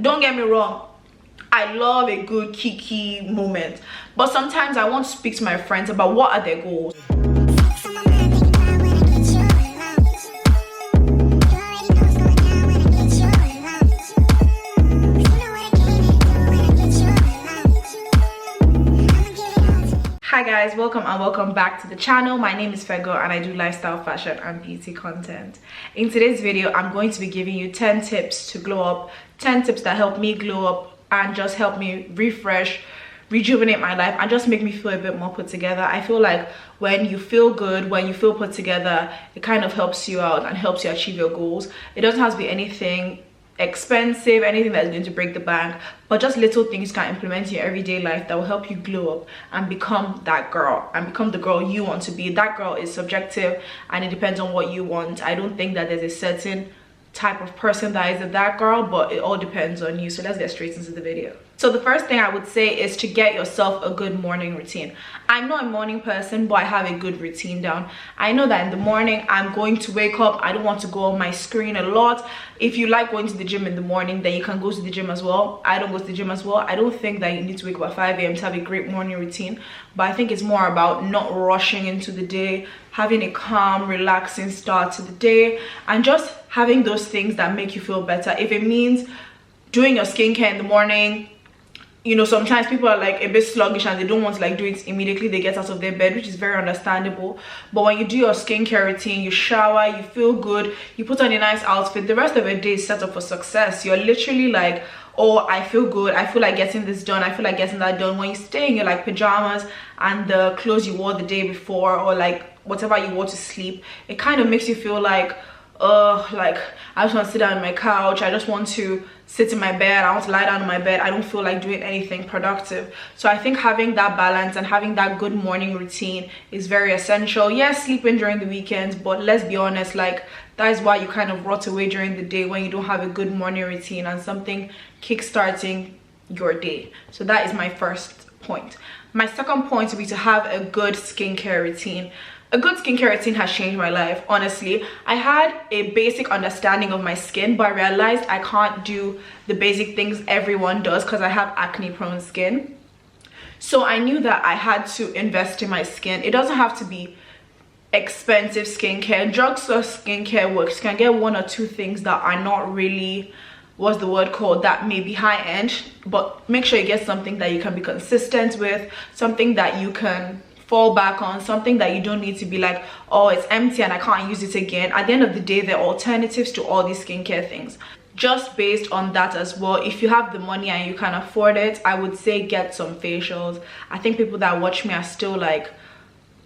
Don't get me wrong, I love a good kiki moment, but sometimes I want to speak to my friends about what are their goals. Hi guys, welcome back to the channel. My name is Fego and I do lifestyle, fashion and beauty content. In today's video, I'm going to be giving you 10 tips to glow up, 10 tips that help me glow up and just help me refresh, rejuvenate my life and just make me feel a bit more put together. I feel like when you feel good, when you feel put together, it kind of helps you out and helps you achieve your goals. It doesn't have to be anything expensive, anything that's going to break the bank, but just little things you can implement in your everyday life that will help you glow up and become that girl and become the girl you want to be. That girl is subjective and it depends on what you want. I don't think that there's a certain type of person that is that girl, but it all depends on you. So let's get straight into the video. So the first thing I would say is to get yourself a good morning routine. I'm not a morning person, but I have a good routine down. I know that in the morning I'm going to wake up. I don't want to go on my screen a lot. If you like going to the gym in the morning, then you can go to the gym as well. I don't go to the gym as well. I don't think that you need to wake up at 5 a.m. to have a great morning routine, but I think it's more about not rushing into the day, having a calm, relaxing start to the day, and just having those things that make you feel better. If it means doing your skincare in the morning, you know, sometimes people are like a bit sluggish and they don't want to like do it immediately they get out of their bed, which is very understandable. But when you do your skincare routine, you shower, you feel good, you put on a nice outfit, the rest of your day is set up for success. You're literally like, oh, I feel good, I feel like getting this done, I feel like getting that done. When you stay in your like pajamas and the clothes you wore the day before, or like whatever you wore to sleep, it kind of makes you feel like, like I just want to sit down on my couch, I just want to sit in my bed, I want to lie down on my bed, I don't feel like doing anything productive. So I think having that balance and having that good morning routine is very essential. Yes, sleeping during the weekends, but let's be honest, like that is why you kind of rot away during the day when you don't have a good morning routine and something kickstarting your day. So that is my first point. My second point would be to have a good skincare routine. A good skincare routine has changed my life, honestly. I had a basic understanding of my skin, but I realized I can't do the basic things everyone does because I have acne prone skin. So I knew that I had to invest in my skin. It doesn't have to be expensive skincare. Drugstore skincare works. You can get one or two things that are not really, what's the word called, that may be high end, but make sure you get something that you can be consistent with, something that you can fall back on, something that you don't need to be like, oh, it's empty and I can't use it again. At the end of the day, there are alternatives to all these skincare things. Just based on that as well, if you have the money and you can afford it, I would say get some facials. I think people that watch me are still like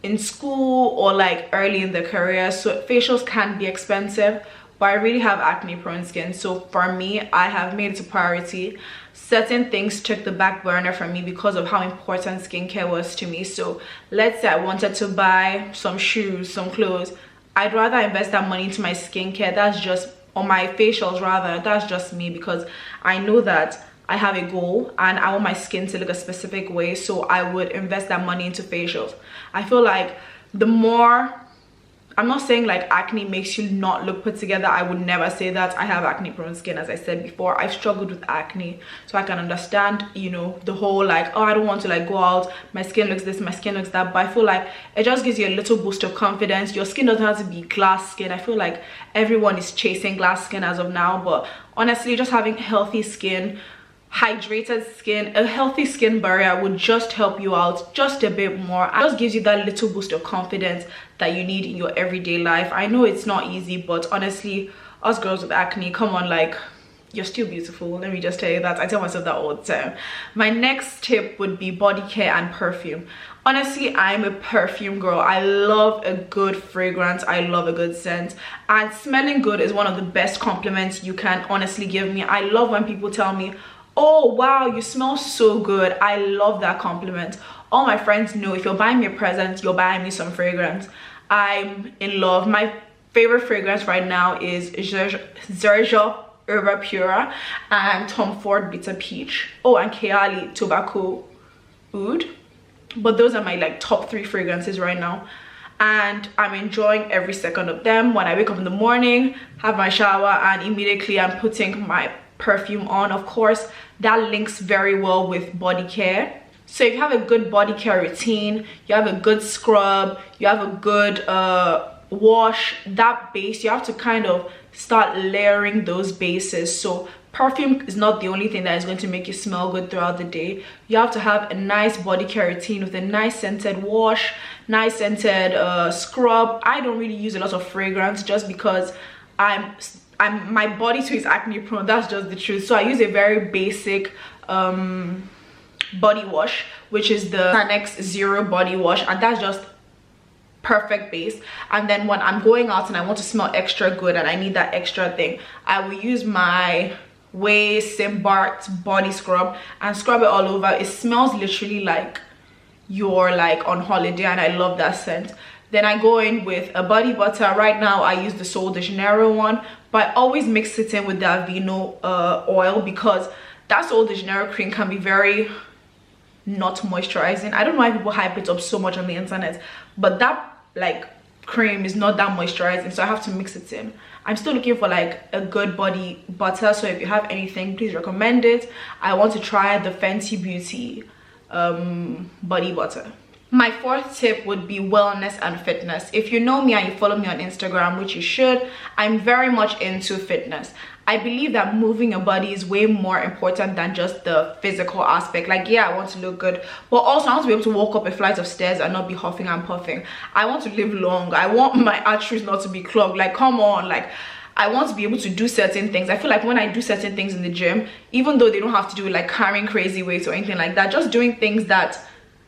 in school or like early in their career, so facials can be expensive, but I really have acne prone skin. So for me, I have made it a priority. Certain things took the back burner for me because of how important skincare was to me. So let's say I wanted to buy some shoes, some clothes, I'd rather invest that money into my skincare. That's just, or my facials rather, that's just me, because I know that I have a goal and I want my skin to look a specific way, so I would invest that money into facials. I feel like the more, I'm not saying like acne makes you not look put together. I would never say that. I have acne prone skin, as I said before. I've struggled with acne, so I can understand, you know, the whole like, oh, I don't want to like go out, my skin looks this, my skin looks that. But I feel like it just gives you a little boost of confidence. Your skin doesn't have to be glass skin. I feel like everyone is chasing glass skin as of now, but honestly, just having healthy skin, hydrated skin, a healthy skin barrier would just help you out just a bit more. It just gives you that little boost of confidence that you need in your everyday life. I know it's not easy, but honestly, us girls with acne, come on, like, you're still beautiful. Let me just tell you that. I tell myself that all the time. My next tip would be body care and perfume. Honestly, I'm a perfume girl. I love a good fragrance, I love a good scent, and smelling good is one of the best compliments you can honestly give me. I love when people tell me, oh wow, you smell so good. I love that compliment. All my friends know if you're buying me a present, you're buying me some fragrance. I'm in love. My favorite fragrance right now is Zerja Herba Pura and Tom Ford Bitter Peach. Oh, and Keali Tobacco Oud. But those are my like top 3 fragrances right now, and I'm enjoying every second of them. When I wake up in the morning, have my shower, and immediately I'm putting my perfume on. Of course, that links very well with body care. So if you have a good body care routine, you have a good scrub, you have a good wash, that base, you have to kind of start layering those bases. So perfume is not the only thing that is going to make you smell good throughout the day. You have to have a nice body care routine with a nice scented wash, nice scented scrub. I don't really use a lot of fragrance just because my body too is acne prone. That's just the truth. So I use a very basic body wash, which is the Canon Zero body wash, and that's just perfect base. And then when I'm going out and I want to smell extra good and I need that extra thing, I will use my Way Simbart body scrub and scrub it all over. It smells literally like you're like on holiday, and I love that scent. Then I go in with a body butter. Right now I use the Sol de Janeiro one, but I always mix it in with the Aveeno oil, because that Sol de Janeiro cream can be very not moisturizing. I don't know why people hype it up so much on the internet, but that like cream is not that moisturizing, so I have to mix it in. I'm still looking for like a good body butter, so if you have anything, please recommend it. I want to try the Fenty Beauty body butter. My fourth tip would be wellness and fitness. If you know me and you follow me on Instagram, which you should, I'm very much into fitness. I believe that moving your body is way more important than just the physical aspect. Like, yeah, I want to look good, but also I want to be able to walk up a flight of stairs and not be huffing and puffing. I want to live long. I want my arteries not to be clogged. Like, come on, like, I want to be able to do certain things. I feel like when I do certain things in the gym, even though they don't have to do like carrying crazy weights or anything like that, just doing things that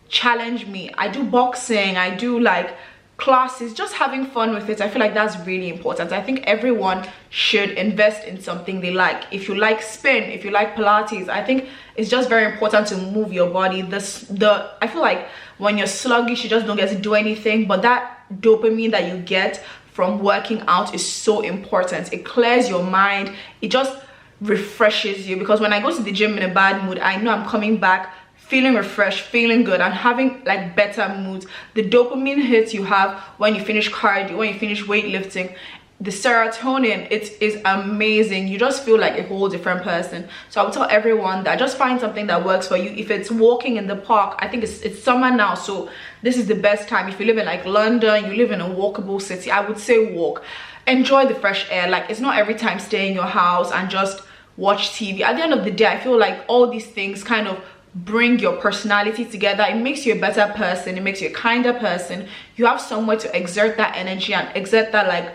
challenge me. I do boxing, I do like classes, just having fun with it. I feel like that's really important. I think everyone should invest in something they like. If you like spin, if you like Pilates, I think it's just very important to move your body. I feel like when you're sluggish, you just don't get to do anything, but that dopamine that you get from working out is so important. It clears your mind, it just refreshes you, because when I go to the gym in a bad mood, I know I'm coming back feeling refreshed, feeling good, and having like better moods. The dopamine hits you have when you finish cardio, when you finish weightlifting, the serotonin, it is amazing. You just feel like a whole different person. So I would tell everyone that just find something that works for you. If it's walking in the park, I think it's summer now, so this is the best time. If you live in like London, you live in a walkable city, I would say walk. Enjoy the fresh air. Like, it's not every time stay in your house and just watch TV. At the end of the day, I feel like all these things kind of bring your personality together. It makes you a better person, it makes you a kinder person. You have somewhere to exert that energy and exert that like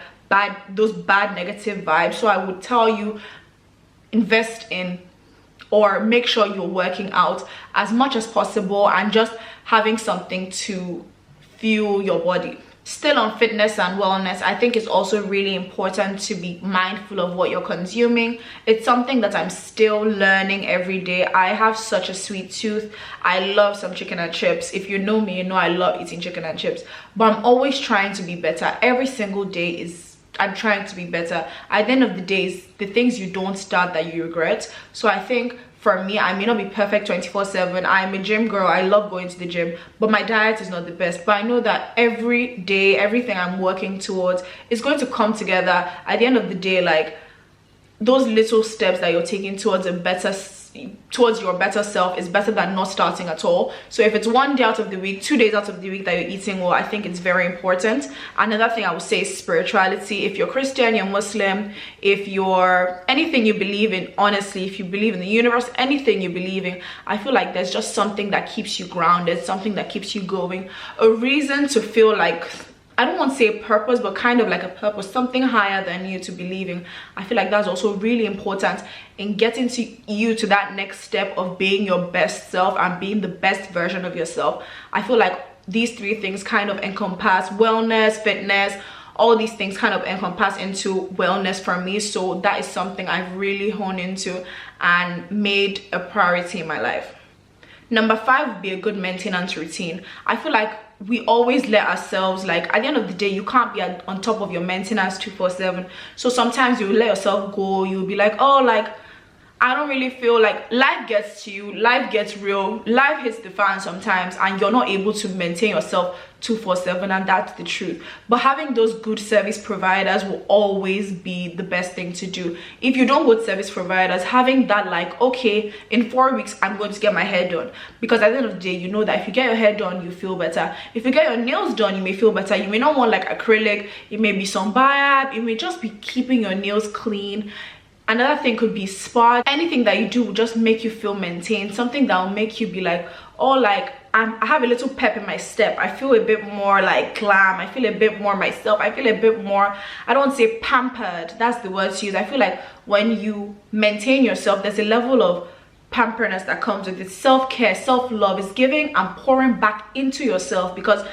those bad negative vibes. So I would tell you, invest in or make sure you're working out as much as possible and just having something to fuel your body. Still on fitness and wellness, I think it's also really important to be mindful of what you're consuming. It's something that I'm still learning every day. I have such a sweet tooth. I love some chicken and chips. If you know me, you know I love eating chicken and chips, but I'm always trying to be better. Every single day I'm trying to be better. At the end of the day, it's the things you don't start that you regret. So I think for me, I may not be perfect 24/7. I'm a gym girl, I love going to the gym, but my diet is not the best. But I know that every day, everything I'm working towards is going to come together. At the end of the day, like, those little steps that you're taking towards your better self is better than not starting at all. So if it's 1 day out of the week, 2 days out of the week that you're eating well, I think it's very important. Another thing I would say is spirituality. If you're Christian, you're Muslim, if you're anything you believe in, honestly, if you believe in the universe, anything you believe in, I feel like there's just something that keeps you grounded, something that keeps you going, a reason to feel like, I don't want to say a purpose, but kind of like a purpose, something higher than you to believe in. I feel like that's also really important in getting you to that next step of being your best self and being the best version of yourself. I feel like these three things kind of encompass wellness, fitness, all these things kind of encompass into wellness for me. So that is something I've really honed into and made a priority in my life. Number 5 would be a good maintenance routine. I feel like we always let ourselves, like, at the end of the day, you can't be on top of your maintenance 24/7. So sometimes you let yourself go. You'll be like, oh, like, I don't really feel like life gets to you, life gets real, life hits the fan sometimes, and you're not able to maintain yourself 24/7, and that's the truth. But having those good service providers will always be the best thing to do. If you don't go to service providers, having that like, okay, in 4 weeks I'm going to get my hair done, because at the end of the day, you know that if you get your hair done, you feel better. If you get your nails done, you may feel better. You may not want like acrylic, it may be some biab, it may just be keeping your nails clean. Another thing could be spa. Anything that you do will just make you feel maintained, something that will make you be like, oh, like I have a little pep in my step, I feel a bit more like glam, I feel a bit more myself, I feel a bit more, I don't say pampered, that's the word to use. I feel like when you maintain yourself, there's a level of pamperness that comes with it. Self-care, self-love is giving and pouring back into yourself, because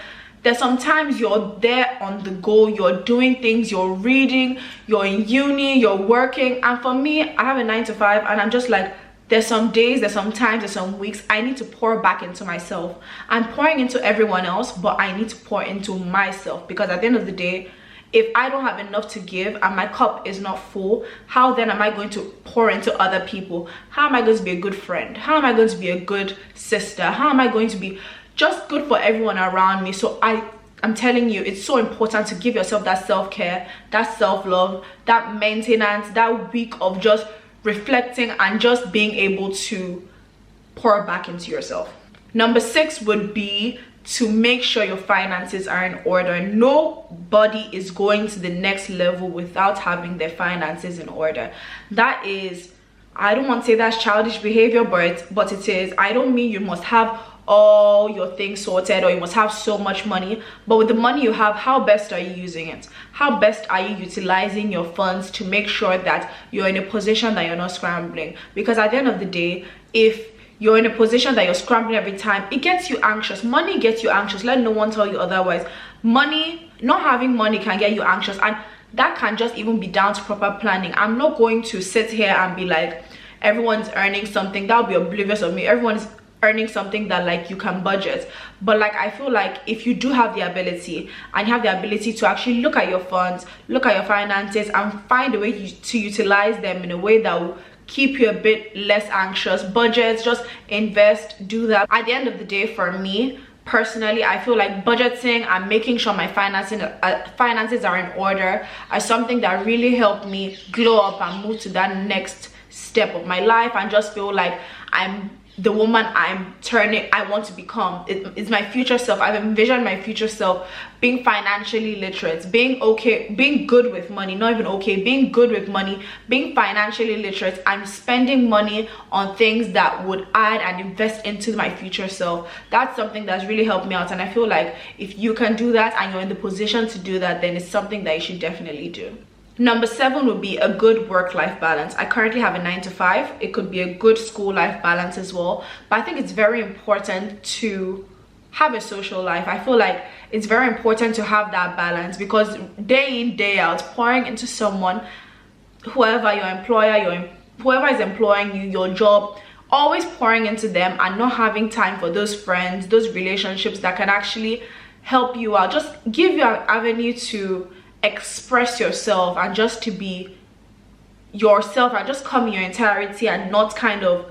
there's sometimes you're there on the go, you're doing things, you're reading, you're in uni, you're working, and for me, I have a 9 to 5, and I'm just like, there's some days, there's some times, there's some weeks I need to pour back into myself. I'm pouring into everyone else, but I need to pour into myself, because at the end of the day, if I don't have enough to give and my cup is not full, how then am I going to pour into other people? How am I going to be a good friend? How am I going to be a good sister? How am I going to be just good for everyone around me? So I'm telling you, it's so important to give yourself that self-care, that self-love, that maintenance, that week of just reflecting and just being able to pour back into yourself. Number 6 would be to make sure your finances are in order. Nobody is going to the next level without having their finances in order. That is, I don't want to say that's childish behavior, but it is. I don't mean you must have all your things sorted or you must have so much money, but with the money you have, how best are you using it? How best are you utilizing your funds to make sure that you're in a position that you're not scrambling? Because at the end of the day, if you're in a position that you're scrambling every time, it gets you anxious. Money gets you anxious. Let no one tell you otherwise. Money, not having money can get you anxious, and that can just even be down to proper planning. I'm not going to sit here and be like, everyone's earning something. That would be oblivious of me. Everyone's earning something that like you can budget. But like, I feel like if you do have the ability and you have the ability to actually look at your funds, look at your finances, and find a way to utilize them in a way that will keep you a bit less anxious, budgets, just invest, do that. At the end of the day, for me personally, I feel like budgeting and making sure my finances are in order are something that really helped me glow up and move to that next step of my life and just feel like I'm the woman I want to become. It's my future self. I've envisioned my future self being financially literate, being good with money, not even okay, being good with money, being financially literate. I'm spending money on things that would add and invest into my future self. That's something that's really helped me out, and I feel like if you can do that and you're in the position to do that, then it's something that you should definitely do. Number 7 would be a good work-life balance. I currently have a 9 to 5. It could be a good school-life balance as well. But I think it's very important to have a social life. I feel like it's very important to have that balance, because day in, day out, pouring into someone, whoever your employer, whoever is employing you, your job, always pouring into them and not having time for those friends, those relationships that can actually help you out, just give you an avenue to express yourself and just to be yourself and just come in your entirety and not kind of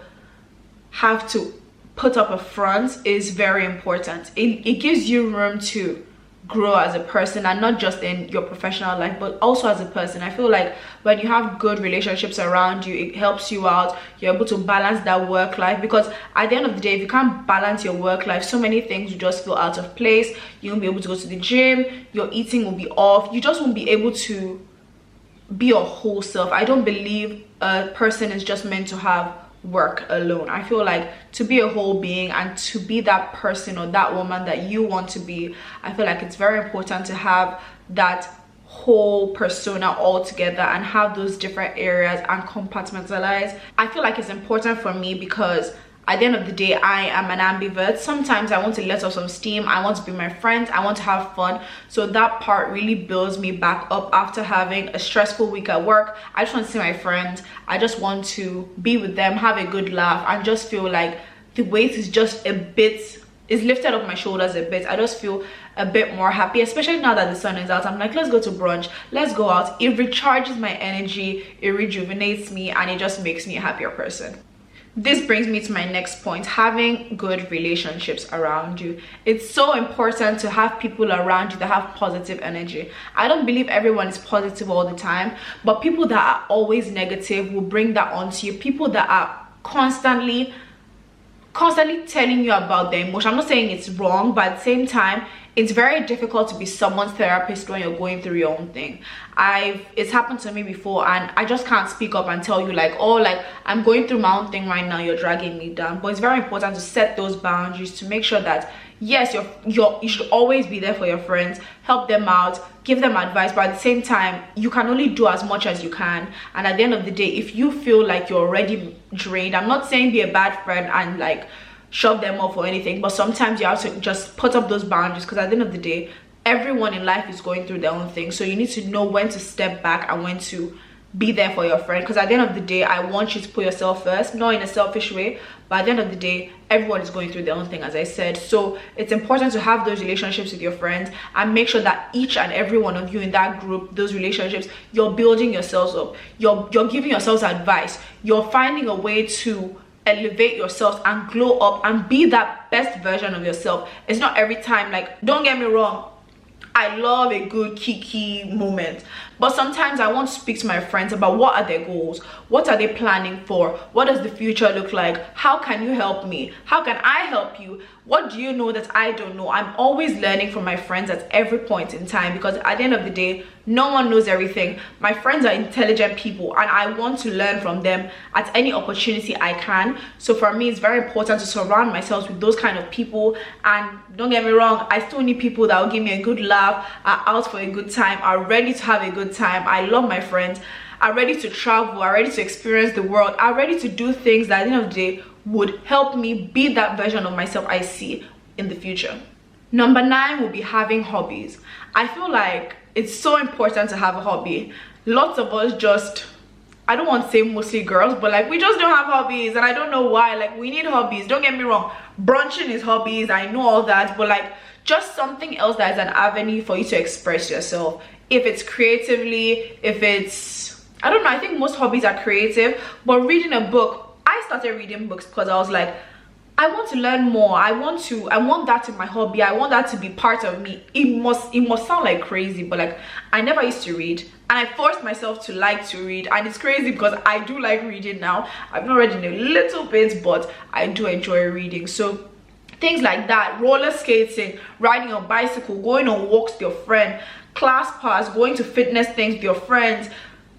have to put up a front, is very important. It gives you room to grow as a person, and not just in your professional life but also as a person. I feel like when you have good relationships around you, it helps you out. You're able to balance that work life, because at the end of the day, if you can't balance your work life, so many things will just feel out of place. You won't be able to go to the gym, your eating will be off, you just won't be able to be your whole self. I don't believe a person is just meant to have work alone. I feel like to be a whole being and to be that person or that woman that you want to be, I feel like it's very important to have that whole persona all together and have those different areas and compartmentalize. I feel like it's important for me because at the end of the day, I am an ambivert. Sometimes I want to let off some steam, I want to be my friends, I want to have fun. So that part really builds me back up after having a stressful week at work. I just want to see my friends, I just want to be with them, have a good laugh, and just feel like the weight is just a bit, is lifted off my shoulders a bit. I just feel a bit more happy, especially now that the sun is out. I'm like, let's go to brunch, let's go out. It recharges my energy, it rejuvenates me, and it just makes me a happier person. This brings me to my next point, having good relationships around you. It's so important to have people around you that have positive energy. I don't believe everyone is positive all the time, but people that are always negative will bring that onto you. People that are constantly telling you about their emotion. I'm not saying it's wrong, but at the same time, it's very difficult to be someone's therapist when you're going through your own thing. It's happened to me before, and I just can't speak up and tell you like, oh, like, I'm going through my own thing right now, you're dragging me down. But it's very important to set those boundaries to make sure that yes, you should always be there for your friends, help them out, give them advice, but at the same time, you can only do as much as you can. And at the end of the day, if you feel like you're already drained, I'm not saying be a bad friend and like shove them off or anything, but sometimes you have to just put up those boundaries, because at the end of the day, everyone in life is going through their own thing. So you need to know when to step back and when to be there for your friend, because at the end of the day, I want you to put yourself first, not in a selfish way, but at the end of the day, everyone is going through their own thing, as I said. So it's important to have those relationships with your friends and make sure that each and every one of you in that group, those relationships, you're building yourselves up, you're giving yourselves advice, you're finding a way to elevate yourself and glow up and be that best version of yourself. It's not every time, like, don't get me wrong, I love a good kiki moment, but sometimes I want to speak to my friends about what are their goals, what are they planning for, what does the future look like, how can you help me, how can I help you, what do you know that I don't know. I'm always learning from my friends at every point in time, because at the end of the day, no one knows everything. My friends are intelligent people, and I want to learn from them at any opportunity I can. So for me, it's very important to surround myself with those kind of people. And don't get me wrong, I still need people that will give me a good laugh, are out for a good time, are ready to have a good time. I love my friends, are ready to travel, are ready to experience the world, are ready to do things that at the end of the day would help me be that version of myself I see in the future. Number 9 will be having hobbies. I feel like it's so important to have a hobby. Lots of us just, I don't want to say mostly girls, but like, we just don't have hobbies, and I don't know why. Like, we need hobbies, don't get me wrong, brunching is hobbies, I know all that, but like, just something else that is an avenue for you to express yourself. If it's creatively, if it's, I don't know, I think most hobbies are creative. But reading a book, I started reading books because I was like, I want to learn more. I want that in my hobby. I want that to be part of me. It must sound like crazy, but like, I never used to read, and I forced myself to like to read. And it's crazy because I do like reading now. I've not read in a little bit, but I do enjoy reading. So things like that, roller skating, riding a bicycle, going on walks with your friend, class pass, going to fitness things with your friends,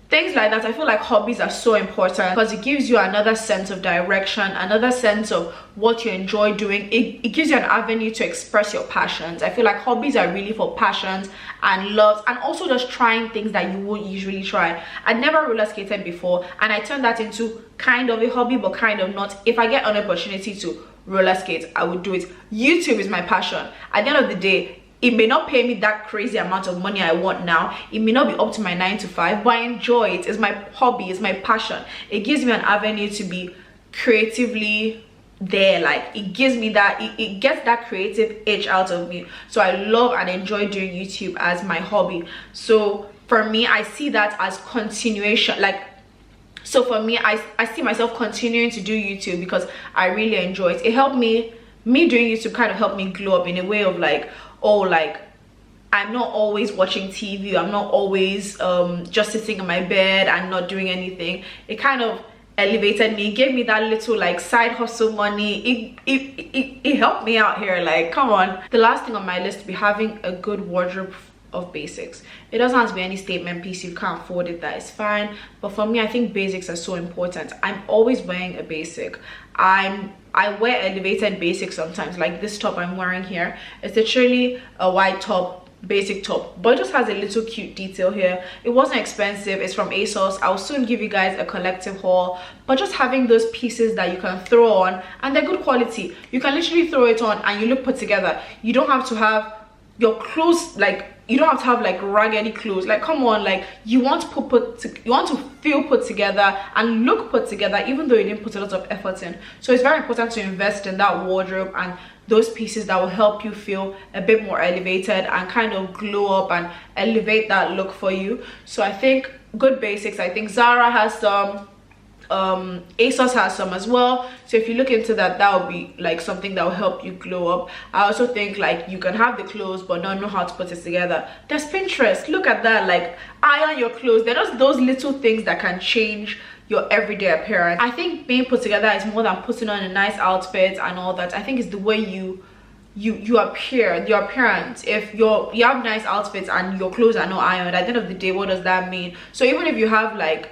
things like that. I feel like hobbies are so important because it gives you another sense of direction, another sense of what you enjoy doing. It gives you an avenue to express your passions. I feel like hobbies are really for passions and loves, and also just trying things that you won't usually try. I'd never roller skated before, and I turned that into kind of a hobby, but kind of not. If I get an opportunity to roller skate, I would do it. YouTube is my passion. At the end of the day, it may not pay me that crazy amount of money I want now. It may not be up to my 9 to 5, but I enjoy it. It's my hobby, it's my passion. It gives me an avenue to be creatively there. Like, it gives me that, it gets that creative itch out of me. So I love and enjoy doing YouTube as my hobby. So for me, I see that as continuation. Like, so for me, I see myself continuing to do YouTube because I really enjoy it. It helped me doing YouTube kind of helped me glow up in a way of like, oh, like, I'm not always watching TV, I'm not always just sitting in my bed and not doing anything. It kind of elevated me, it gave me that little like side hustle money. It helped me out here, like, come on. The last thing on my list would be having a good wardrobe of basics. It doesn't have to be any statement piece. You can't afford it, that is fine, but for me, I think basics are so important. I'm always wearing a basic. I wear elevated basics sometimes, like this top I'm wearing here. It's literally a white top, basic top, but it just has a little cute detail here. It wasn't expensive, it's from ASOS. I'll soon give you guys a collective haul, but just having those pieces that you can throw on, and they're good quality. You can literally throw it on and you look put together. You don't have to have your clothes, like you don't have to have like raggedy clothes. Like come on, like you want to you want to feel put together and look put together, even though you didn't put a lot of effort in. So it's very important to invest in that wardrobe and those pieces that will help you feel a bit more elevated and kind of glow up and elevate that look for you. So I think good basics. I think Zara has some, ASOS has some as well. So if you look into that, that will be like something that will help you glow up. I also think like you can have the clothes but not know how to put it together. There's Pinterest. Look at that. Like iron your clothes. They're just those little things that can change your everyday appearance. I think being put together is more than putting on a nice outfit and all that. I think it's the way you appear, your appearance. If you have nice outfits and your clothes are not ironed, at the end of the day, what does that mean? So even if you have like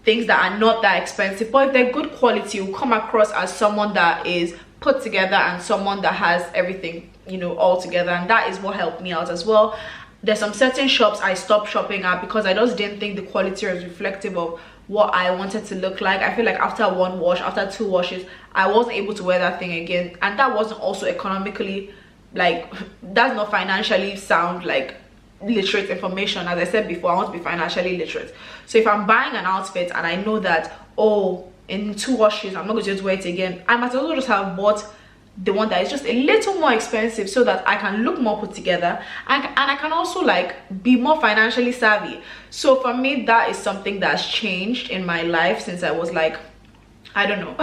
things that are not that expensive, but if they're good quality, you'll come across as someone that is put together and someone that has everything, you know, all together. And that is what helped me out as well. There's some certain shops I stopped shopping at because I just didn't think the quality was reflective of what I wanted to look like. I feel like after one wash, after two washes, I wasn't able to wear that thing again. And that wasn't also economically, like, that's not financially sound, like literate information. As I said before, I want to be financially literate. So if I'm buying an outfit and I know that, oh, in two washes I'm not going to just wear it again, I might as well just have bought the one that is just a little more expensive so that I can look more put together and I can also like be more financially savvy. So for me, that is something that's changed in my life since I was like, I don't know,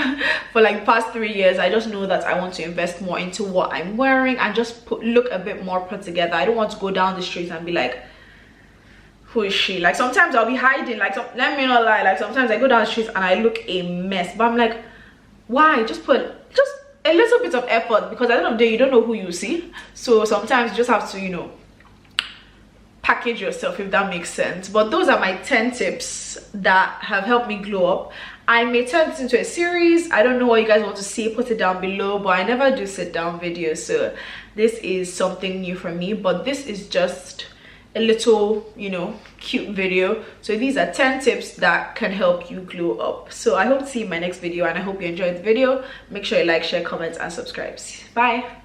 for like the past 3 years. I just know that I want to invest more into what I'm wearing and just look a bit more put together. I don't want to go down the street and be like, who is she? Like sometimes I'll be hiding, like let me not lie, like sometimes I go down the street and I look a mess, but I'm like, why? Just a little bit of effort, because at the end of the day you don't know who you see. So sometimes you just have to, you know, package yourself, if that makes sense. But those are my 10 tips that have helped me glow up. I may turn this into a series. I don't know what you guys want to see, put it down below, but I never do sit down videos, so this is something new for me. But this is just a little, you know, cute video. So these are 10 tips that can help you glow up. So I hope to see you in my next video, and I hope you enjoyed the video. Make sure you like, share, comment and subscribe. Bye.